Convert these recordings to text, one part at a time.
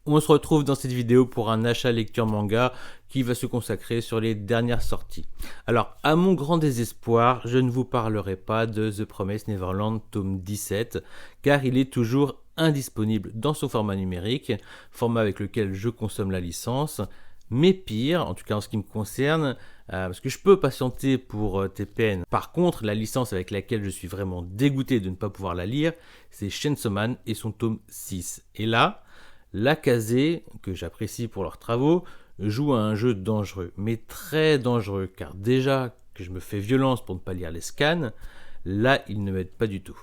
On se retrouve dans cette vidéo pour un achat lecture manga qui va se consacrer sur les dernières sorties. Alors, à mon grand désespoir, je ne vous parlerai pas de The Promised Neverland tome 17, car il est toujours indisponible dans son format numérique, format avec lequel je consomme la licence. Mais pire, en tout cas en ce qui me concerne, parce que je peux patienter pour TPN. Par contre, la licence avec laquelle je suis vraiment dégoûté de ne pas pouvoir la lire, c'est Chainsaw Man et son tome 6. Et là, l'AKZ, que j'apprécie pour leurs travaux, joue à un jeu dangereux, mais très dangereux, car déjà que je me fais violence pour ne pas lire les scans, là, ils ne m'aident pas du tout.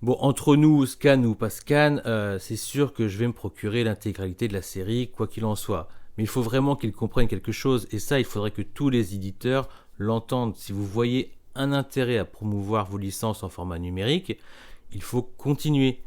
Bon, entre nous, scan ou pas scan, c'est sûr que je vais me procurer l'intégralité de la série, quoi qu'il en soit. Mais il faut vraiment qu'ils comprennent quelque chose, et ça, il faudrait que tous les éditeurs l'entendent. Si vous voyez un intérêt à promouvoir vos licences en format numérique, il faut continuer.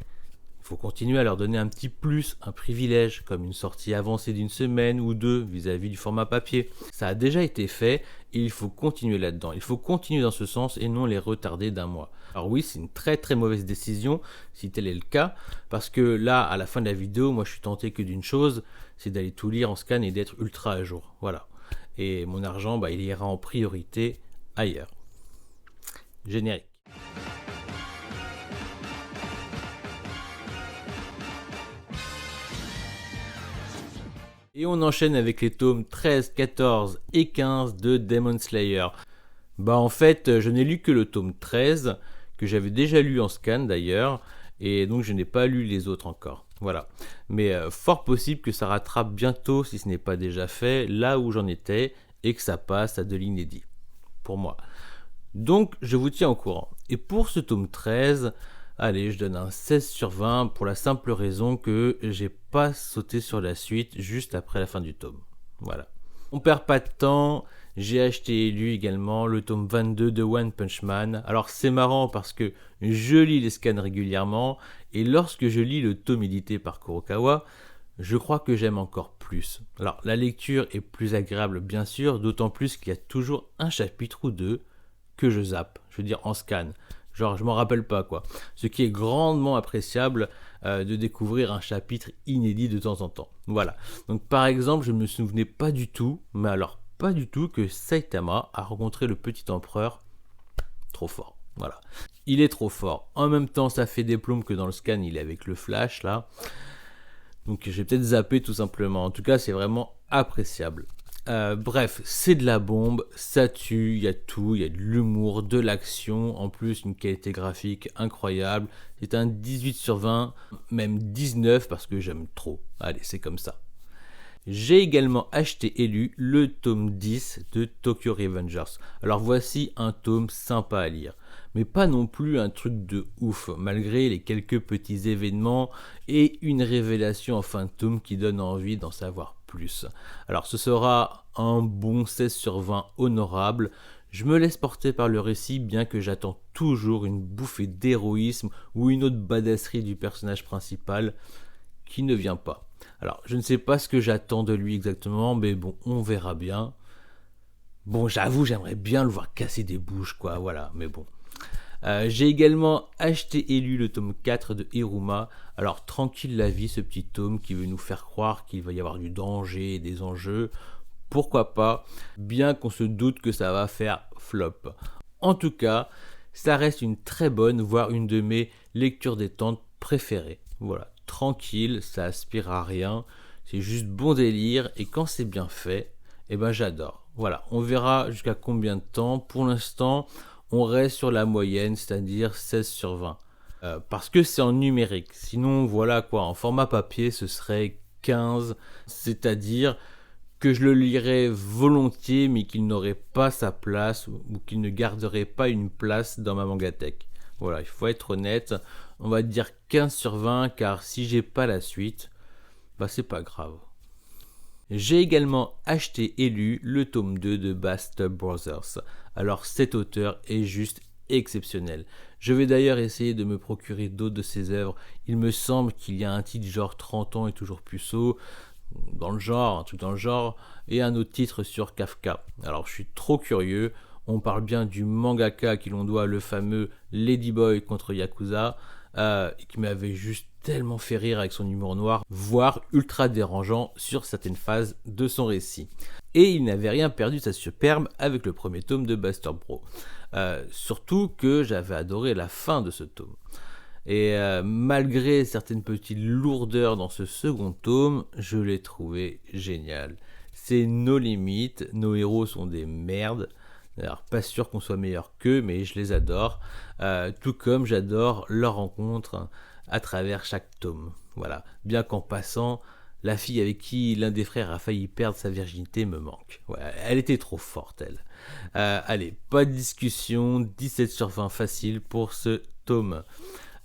Il faut continuer à leur donner un petit plus, un privilège, comme une sortie avancée d'une semaine ou deux vis-à-vis du format papier. Ça a déjà été fait et il faut continuer là-dedans. Il faut continuer dans ce sens et non les retarder d'un mois. Alors oui, c'est une très très mauvaise décision si tel est le cas, parce que là, à la fin de la vidéo, moi je suis tenté que d'une chose, c'est d'aller tout lire en scan et d'être ultra à jour. Voilà. Et mon argent, il ira en priorité ailleurs. Générique. Et on enchaîne avec les tomes 13, 14 et 15 de Demon Slayer. En fait, je n'ai lu que le tome 13, que j'avais déjà lu en scan d'ailleurs, et donc je n'ai pas lu les autres encore. Voilà. Mais fort possible que ça rattrape bientôt, si ce n'est pas déjà fait, là où j'en étais, et que ça passe à de l'inédit. Pour moi. Donc, je vous tiens au courant. Et pour ce tome 13... allez, je donne un 16 sur 20 pour la simple raison que j'ai pas sauté sur la suite juste après la fin du tome. Voilà. On perd pas de temps, j'ai acheté et lu également le tome 22 de One Punch Man. Alors c'est marrant parce que je lis les scans régulièrement et lorsque je lis le tome édité par Kurokawa, je crois que j'aime encore plus. Alors la lecture est plus agréable bien sûr, d'autant plus qu'il y a toujours un chapitre ou deux que je zappe, je veux dire en scan. Genre, je m'en rappelle pas, quoi. Ce qui est grandement appréciable de découvrir un chapitre inédit de temps en temps. Voilà. Donc, par exemple, je ne me souvenais pas du tout, mais alors pas du tout, que Saitama a rencontré le petit empereur. Trop fort. Voilà. Il est trop fort. En même temps, ça fait des plombes que dans le scan, il est avec le flash, là. Donc, j'ai peut-être zappé tout simplement. En tout cas, c'est vraiment appréciable. Bref, c'est de la bombe, ça tue, il y a tout, il y a de l'humour, de l'action, en plus une qualité graphique incroyable. C'est un 18 sur 20, même 19 parce que j'aime trop. Allez, c'est comme ça. J'ai également acheté et lu le tome 10 de Tokyo Revengers. Alors voici un tome sympa à lire, mais pas non plus un truc de ouf, malgré les quelques petits événements et une révélation en fin de tome qui donne envie d'en savoir plus. Alors ce sera un bon 16 sur 20 honorable. Je me laisse porter par le récit, bien que j'attends toujours une bouffée d'héroïsme ou une autre badasserie du personnage principal qui ne vient pas. Alors, je ne sais pas ce que j'attends de lui exactement, mais bon, on verra bien. Bon, j'avoue, j'aimerais bien le voir casser des bouches, quoi, voilà, mais bon. J'ai également acheté et lu le tome 4 de Hiruma. Alors, tranquille la vie, ce petit tome qui veut nous faire croire qu'il va y avoir du danger et des enjeux. Pourquoi pas, bien qu'on se doute que ça va faire flop. En tout cas, ça reste une très bonne, voire une de mes lectures détente préférées. Voilà. Tranquille, ça aspire à rien, c'est juste bon délire et quand c'est bien fait, j'adore. Voilà, on verra jusqu'à combien de temps. Pour l'instant, on reste sur la moyenne, c'est-à-dire 16 sur 20. Parce que c'est en numérique. Sinon, voilà quoi, en format papier, ce serait 15, c'est-à-dire que je le lirais volontiers, mais qu'il n'aurait pas sa place ou qu'il ne garderait pas une place dans ma mangathèque. Voilà, il faut être honnête. On va dire 15 sur 20, car si j'ai pas la suite, c'est pas grave. J'ai également acheté et lu le tome 2 de Bast Brothers. Alors cet auteur est juste exceptionnel. Je vais d'ailleurs essayer de me procurer d'autres de ses œuvres. Il me semble qu'il y a un titre genre 30 ans et toujours puceau, dans le genre, un truc dans le genre, et un autre titre sur Kafka. Alors je suis trop curieux. On parle bien du mangaka qui l'on doit le fameux Ladyboy contre Yakuza, qui m'avait juste tellement fait rire avec son humour noir, voire ultra dérangeant sur certaines phases de son récit. Et il n'avait rien perdu de sa superbe avec le premier tome de Buster Bro. Surtout que j'avais adoré la fin de ce tome. Et malgré certaines petites lourdeurs dans ce second tome, je l'ai trouvé génial. C'est nos limites, nos héros sont des merdes. Alors, pas sûr qu'on soit meilleur qu'eux, mais je les adore. Tout comme j'adore leur rencontre à travers chaque tome. Voilà. Bien qu'en passant, la fille avec qui l'un des frères a failli perdre sa virginité me manque. Ouais, elle était trop forte, elle. Allez, pas de discussion, 17 sur 20 facile pour ce tome.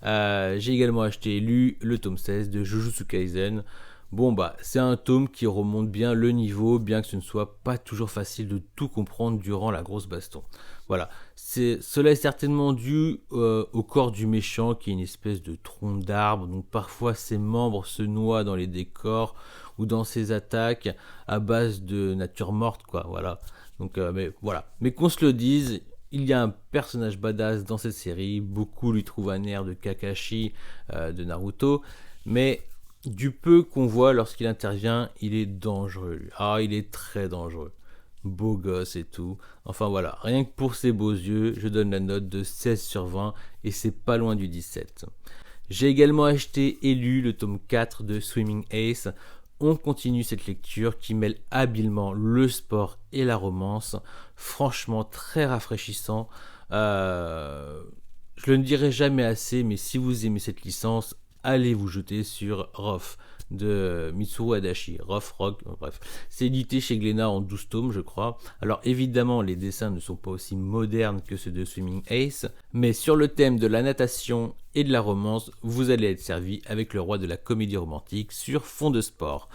J'ai également acheté et lu le tome 16 de Jujutsu Kaisen. Bon bah c'est un tome qui remonte bien le niveau, bien que ce ne soit pas toujours facile de tout comprendre durant la grosse baston. Voilà, cela est certainement dû au corps du méchant qui est une espèce de tronc d'arbre, donc parfois ses membres se noient dans les décors ou dans ses attaques à base de nature morte quoi, voilà. Donc mais qu'on se le dise, il y a un personnage badass dans cette série, beaucoup lui trouvent un air de Kakashi de Naruto, mais du peu qu'on voit lorsqu'il intervient, il est dangereux. Ah, il est très dangereux. Beau gosse et tout. Enfin voilà, rien que pour ses beaux yeux, je donne la note de 16 sur 20 et c'est pas loin du 17. J'ai également acheté et lu le tome 4 de Swimming Ace. On continue cette lecture qui mêle habilement le sport et la romance. Franchement, très rafraîchissant. Je le ne dirai jamais assez, mais si vous aimez cette licence, allez vous jeter sur Rough de Mitsuru Adachi. Rough Rock, bref. C'est édité chez Glénat en 12 tomes, je crois. Alors évidemment, les dessins ne sont pas aussi modernes que ceux de Swimming Ace, mais sur le thème de la natation et de la romance, vous allez être servi avec le roi de la comédie romantique sur fond de sport.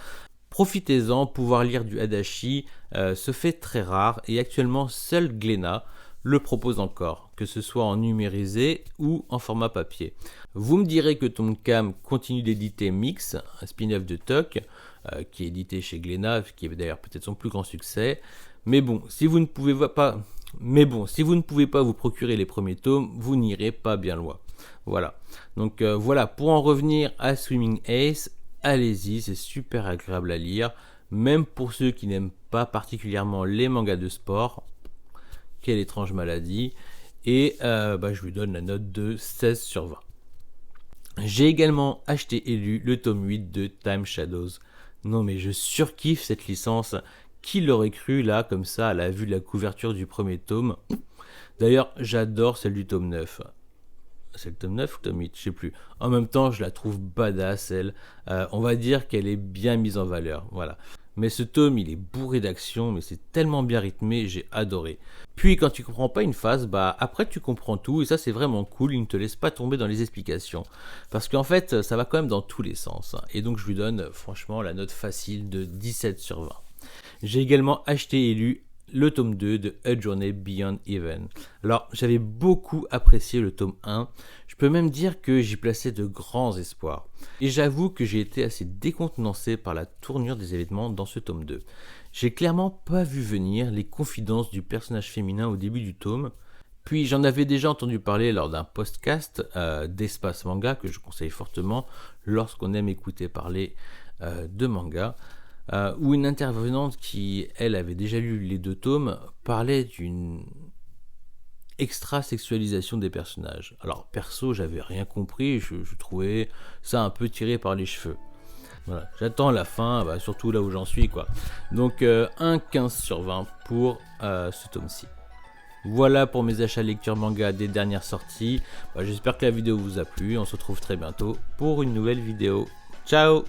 Profitez-en, pouvoir lire du Adachi se fait très rare et actuellement seul Glénat le propose encore, que ce soit en numérisé ou en format papier. Vous me direz que Tonkam continue d'éditer Mix, un spin-off de Tok, qui est édité chez Glénat, qui est d'ailleurs peut-être son plus grand succès. Mais bon, si vous ne pouvez pas vous procurer les premiers tomes, vous n'irez pas bien loin. Voilà. Donc voilà, pour en revenir à Swimming Ace, allez-y, c'est super agréable à lire, même pour ceux qui n'aiment pas particulièrement les mangas de sport. Quelle étrange maladie. Et je lui donne la note de 16 sur 20. J'ai également acheté et lu le tome 8 de Time Shadows. Non mais je surkiffe cette licence. Qui l'aurait cru là, comme ça, à la vue de la couverture du premier tome. D'ailleurs, j'adore celle du tome 9. C'est le tome 9 ou tome 8, je sais plus. En même temps, je la trouve badass, elle. On va dire qu'elle est bien mise en valeur. Voilà. Mais ce tome, il est bourré d'action, mais c'est tellement bien rythmé, j'ai adoré. Puis quand tu comprends pas une phase, après tu comprends tout, et ça c'est vraiment cool, il ne te laisse pas tomber dans les explications. Parce qu'en fait, ça va quand même dans tous les sens. Et donc je lui donne franchement la note facile de 17 sur 20. J'ai également acheté et lu le tome 2 de A Journey Beyond Even. Alors, j'avais beaucoup apprécié le tome 1. Je peux même dire que j'y plaçais de grands espoirs. Et j'avoue que j'ai été assez décontenancé par la tournure des événements dans ce tome 2. J'ai clairement pas vu venir les confidences du personnage féminin au début du tome. Puis j'en avais déjà entendu parler lors d'un podcast d'Espace Manga que je conseille fortement lorsqu'on aime écouter parler de manga. Où une intervenante qui, elle, avait déjà lu les 2 tomes, parlait d'une extra-sexualisation des personnages. Alors, perso, j'avais rien compris, je trouvais ça un peu tiré par les cheveux. Voilà, j'attends la fin, surtout là où j'en suis, quoi. Donc, un 15 sur 20 pour ce tome-ci. Voilà pour mes achats lecture manga des dernières sorties. J'espère que la vidéo vous a plu, on se retrouve très bientôt pour une nouvelle vidéo. Ciao!